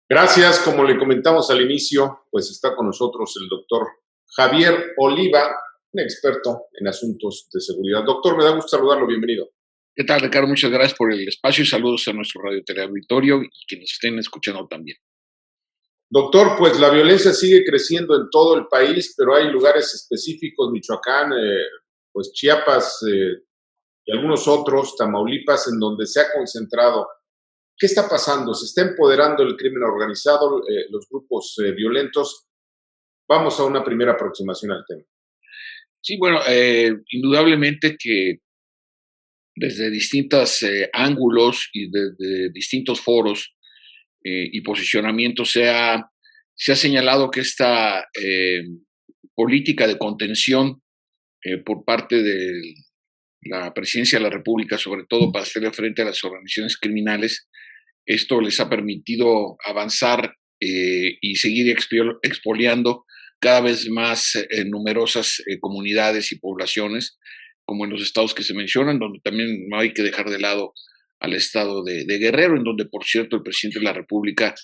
Gracias, como le comentamos al inicio, pues está con nosotros el doctor Javier Oliva, un experto en asuntos de seguridad. Doctor, me da gusto saludarlo, bienvenido. ¿Qué tal, Ricardo? Muchas gracias por el espacio y saludos a nuestro radio teleauditorio y que nos estén escuchando también. Doctor, pues la violencia sigue creciendo en todo el país, pero hay lugares específicos, Michoacán, pues Chiapas y algunos otros, Tamaulipas, en donde se ha concentrado. ¿Qué está pasando? ¿Se está empoderando el crimen organizado, los grupos violentos? Vamos a una primera aproximación al tema. Sí, bueno, indudablemente que desde distintos ángulos y desde distintos foros y posicionamientos se ha señalado que esta política de contención por parte de la presidencia de la República, sobre todo para hacerle frente a las organizaciones criminales, esto les ha permitido avanzar y seguir expoliando cada vez más numerosas comunidades y poblaciones, como en los estados que se mencionan, donde también no hay que dejar de lado al estado de Guerrero, en donde, por cierto, el presidente de la República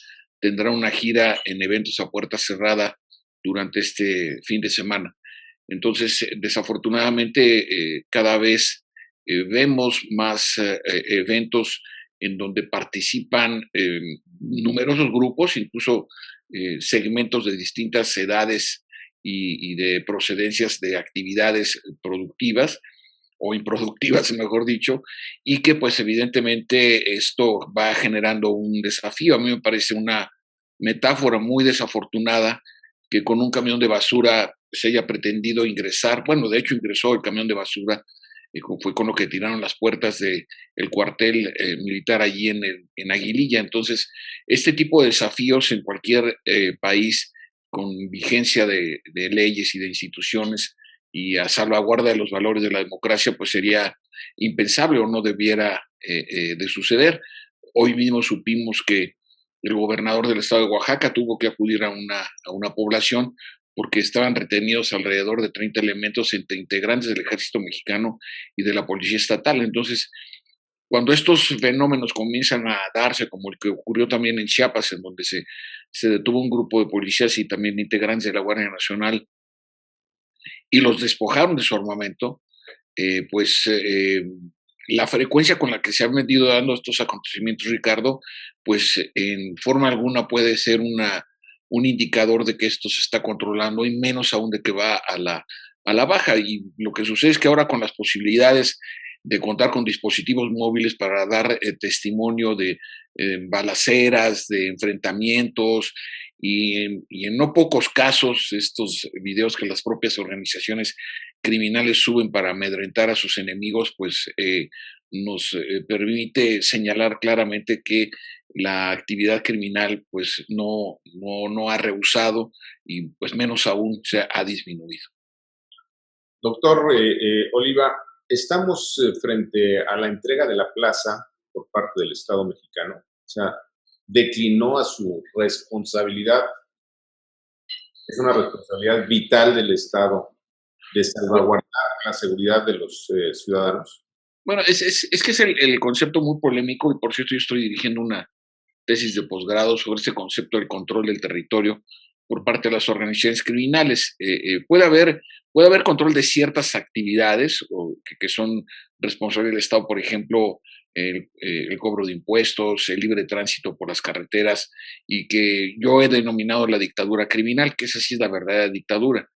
tendrá una gira en eventos a puerta cerrada durante este fin de semana. Entonces, desafortunadamente, cada vez vemos más eventos en donde participan numerosos grupos, incluso segmentos de distintas edades y de procedencias de actividades productivas o improductivas, mejor dicho, y que pues evidentemente esto va generando un desafío. A mí me parece una metáfora muy desafortunada que con un camión de basura se haya pretendido ingresar, bueno, de hecho ingresó el camión de basura, fue con lo que tiraron las puertas del cuartel militar allí en Aguililla. Entonces, este tipo de desafíos en cualquier país con vigencia de leyes y de instituciones y a salvaguarda de los valores de la democracia, pues sería impensable o no debiera de suceder. Hoy mismo supimos que el gobernador del estado de Oaxaca tuvo que acudir a una población porque estaban retenidos alrededor de 30 elementos entre integrantes del ejército mexicano y de la policía estatal. Entonces, cuando estos fenómenos comienzan a darse, como el que ocurrió también en Chiapas, en donde se detuvo un grupo de policías y también integrantes de la Guardia Nacional y los despojaron de su armamento, pues la frecuencia con la que se han venido dando estos acontecimientos, Ricardo, pues en forma alguna puede ser un indicador de que esto se está controlando y menos aún de que va a la baja. Y lo que sucede es que ahora con las posibilidades de contar con dispositivos móviles para dar testimonio de balaceras, de enfrentamientos y en no pocos casos estos videos que las propias organizaciones criminales suben para amedrentar a sus enemigos, pues nos permite señalar claramente que la actividad criminal pues no ha rehusado y pues menos aún se ha disminuido. Doctor Oliva, estamos frente a la entrega de la plaza por parte del Estado mexicano. O sea, declinó a su responsabilidad. Es una responsabilidad vital del Estado de salvaguardar la seguridad de los ciudadanos. Bueno, es que es el concepto muy polémico y por cierto yo estoy dirigiendo una tesis de posgrado sobre este concepto del control del territorio por parte de las organizaciones criminales. Puede haber control de ciertas actividades que son responsables del Estado, por ejemplo, el cobro de impuestos, el libre tránsito por las carreteras, y que yo he denominado la dictadura criminal, que esa sí es la verdadera dictadura.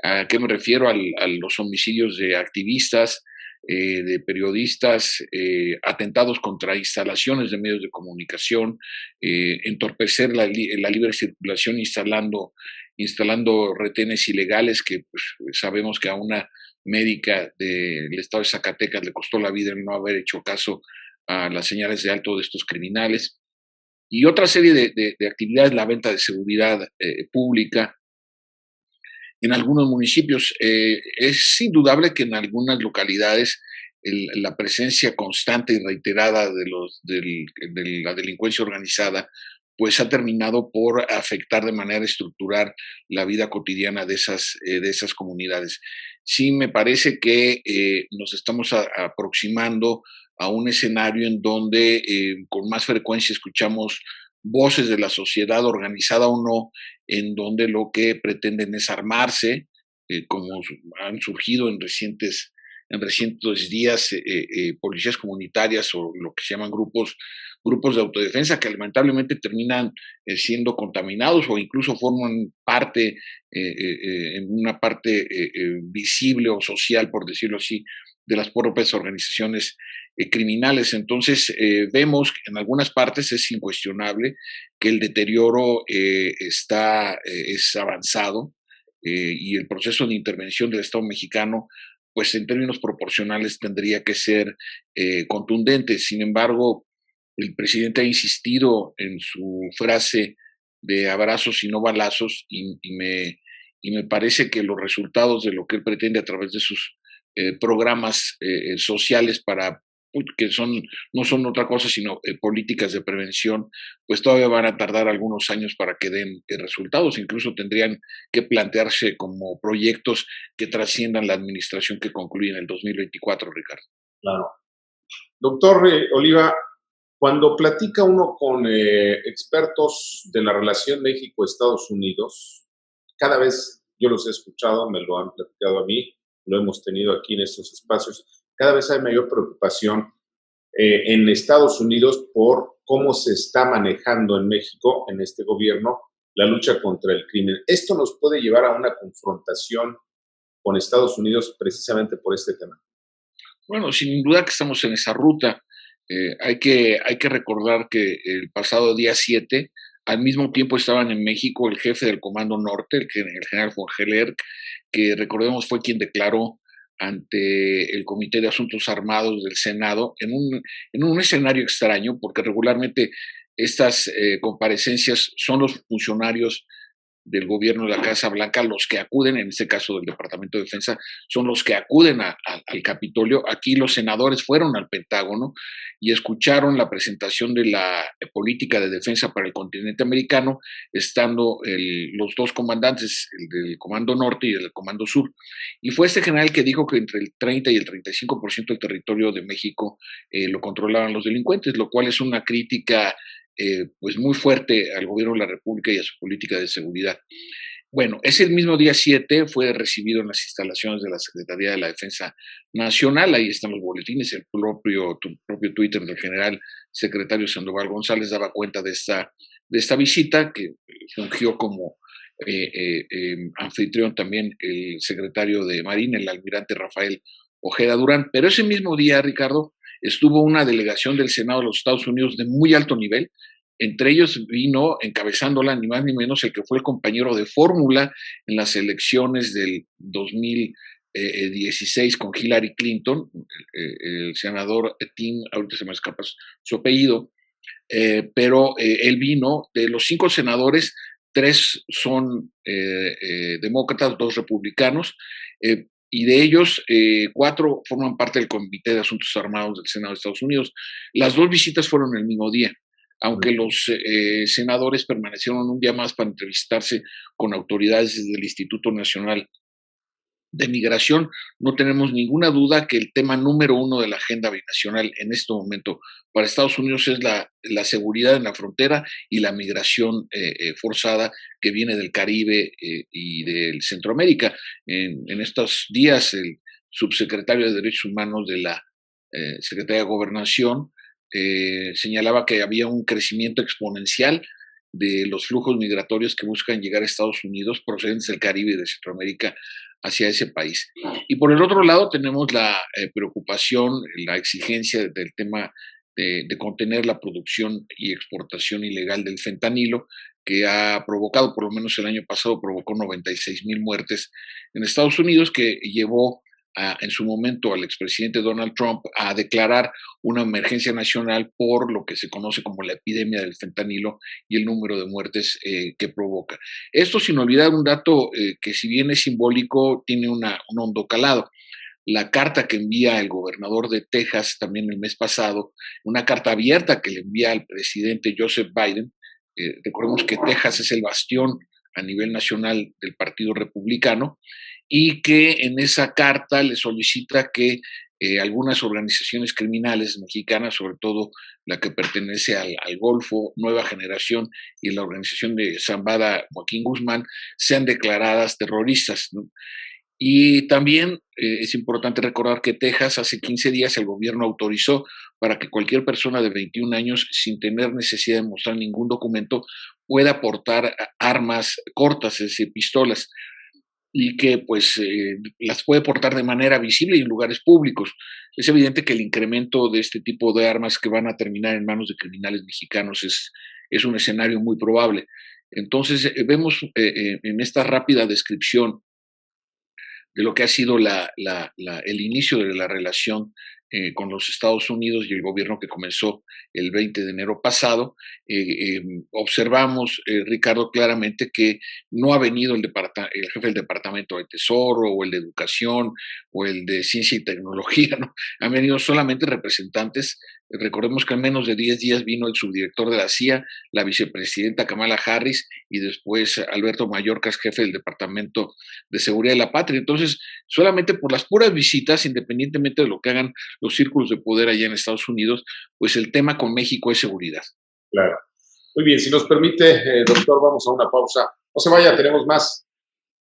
¿A qué me refiero? A los homicidios de activistas, de periodistas, atentados contra instalaciones de medios de comunicación, entorpecer la libre circulación instalando retenes ilegales que pues, sabemos que a una médica del estado de Zacatecas le costó la vida el no haber hecho caso a las señales de alto de estos criminales. Y otra serie de actividades, la venta de seguridad pública, en algunos municipios. Es indudable que en algunas localidades la presencia constante y reiterada de la delincuencia organizada pues ha terminado por afectar de manera estructural la vida cotidiana de esas comunidades. Sí me parece que nos estamos aproximando a un escenario en donde con más frecuencia escuchamos voces de la sociedad, organizada o no, en donde lo que pretenden es armarse, como han surgido en recientes días, policías comunitarias o lo que se llaman grupos de autodefensa que lamentablemente terminan siendo contaminados o incluso forman parte, en una parte visible o social, por decirlo así, de las propias organizaciones criminales. Entonces, vemos que en algunas partes es incuestionable que el deterioro es avanzado, y el proceso de intervención del Estado mexicano, pues en términos proporcionales tendría que ser contundente. Sin embargo, el presidente ha insistido en su frase de abrazos y no balazos y me parece que los resultados de lo que él pretende a través de sus programas sociales que no son otra cosa sino políticas de prevención, pues todavía van a tardar algunos años para que den resultados. Incluso tendrían que plantearse como proyectos que trasciendan la administración que concluye en el 2024, Ricardo. Claro. Doctor Oliva, cuando platica uno con expertos de la relación México-Estados Unidos, cada vez yo los he escuchado, me lo han platicado a mí, lo hemos tenido aquí en estos espacios, cada vez hay mayor preocupación en Estados Unidos por cómo se está manejando en México, en este gobierno, la lucha contra el crimen. Esto nos puede llevar a una confrontación con Estados Unidos precisamente por este tema. Bueno, sin duda que estamos en esa ruta. Hay que recordar que el pasado día 7, al mismo tiempo estaban en México el jefe del Comando Norte, el general von Heller, que recordemos fue quien declaró ante el Comité de Asuntos Armados del Senado en un escenario extraño, porque regularmente estas comparecencias son los funcionarios del gobierno de la Casa Blanca los que acuden, en este caso del Departamento de Defensa, son los que acuden al Capitolio. Aquí los senadores fueron al Pentágono y escucharon la presentación de la política de defensa para el continente americano, estando los dos comandantes, el del Comando Norte y el del Comando Sur. Y fue este general que dijo que entre el 30 y el 35% del territorio de México lo controlaban los delincuentes, lo cual es una crítica pues muy fuerte al gobierno de la República y a su política de seguridad. Bueno, ese mismo día 7 fue recibido en las instalaciones de la Secretaría de la Defensa Nacional, ahí están los boletines, el propio Twitter del general secretario Sandoval González daba cuenta de esta visita, que fungió como anfitrión también el secretario de Marina, el almirante Rafael Ojeda Durán. Pero ese mismo día, Ricardo, estuvo una delegación del Senado de los Estados Unidos de muy alto nivel. Entre ellos vino encabezándola ni más ni menos el que fue el compañero de fórmula en las elecciones del 2016 con Hillary Clinton, el senador Tim, ahorita se me escapa su apellido, pero él vino. De los 5 senadores, 3 son demócratas, 2 republicanos, y de ellos 4 forman parte del Comité de Asuntos Armados del Senado de Estados Unidos. Las 2 visitas fueron el mismo día, aunque los senadores permanecieron un día más para entrevistarse con autoridades del Instituto Nacional de Migración. No tenemos ninguna duda que el tema número 1 de la agenda binacional en este momento para Estados Unidos es la seguridad en la frontera y la migración forzada que viene del Caribe y del Centroamérica. En estos días, el subsecretario de Derechos Humanos de la Secretaría de Gobernación señalaba que había un crecimiento exponencial de los flujos migratorios que buscan llegar a Estados Unidos procedentes del Caribe y de Centroamérica hacia ese país. Y por el otro lado tenemos la preocupación, la exigencia del tema de contener la producción y exportación ilegal del fentanilo, que ha provocado, por lo menos el año pasado, provocó 96,000 muertes en Estados Unidos, que llevó en su momento al expresidente Donald Trump a declarar una emergencia nacional por lo que se conoce como la epidemia del fentanilo y el número de muertes que provoca. Esto sin olvidar un dato que si bien es simbólico, tiene un hondo calado. La carta que envía el gobernador de Texas también el mes pasado, una carta abierta que le envía al presidente Joseph Biden. Recordemos que Texas es el bastión a nivel nacional del Partido Republicano, y que en esa carta le solicita que algunas organizaciones criminales mexicanas, sobre todo la que pertenece al Golfo, Nueva Generación y la organización de Zambada Joaquín Guzmán, sean declaradas terroristas, ¿no? Y también es importante recordar que Texas hace 15 días el gobierno autorizó para que cualquier persona de 21 años, sin tener necesidad de mostrar ningún documento, pueda portar armas cortas, es decir, pistolas, y que pues las puede portar de manera visible y en lugares públicos. Es evidente que el incremento de este tipo de armas que van a terminar en manos de criminales mexicanos es un escenario muy probable. Entonces, vemos en esta rápida descripción de lo que ha sido el inicio de la relación con los Estados Unidos y el gobierno que comenzó el 20 de enero pasado, observamos, Ricardo, claramente que no ha venido el jefe del Departamento de Tesoro o el de Educación o el de Ciencia y Tecnología, ¿no? Han venido solamente representantes. Recordemos que en menos de 10 días vino el subdirector de la CIA, la vicepresidenta Kamala Harris y después Alberto Mayorkas, jefe del Departamento de Seguridad de la Patria. Entonces, solamente por las puras visitas, independientemente de lo que hagan los círculos de poder allá en Estados Unidos, pues el tema con México es seguridad. Claro. Muy bien, si nos permite, doctor, vamos a una pausa. No se vaya, tenemos más.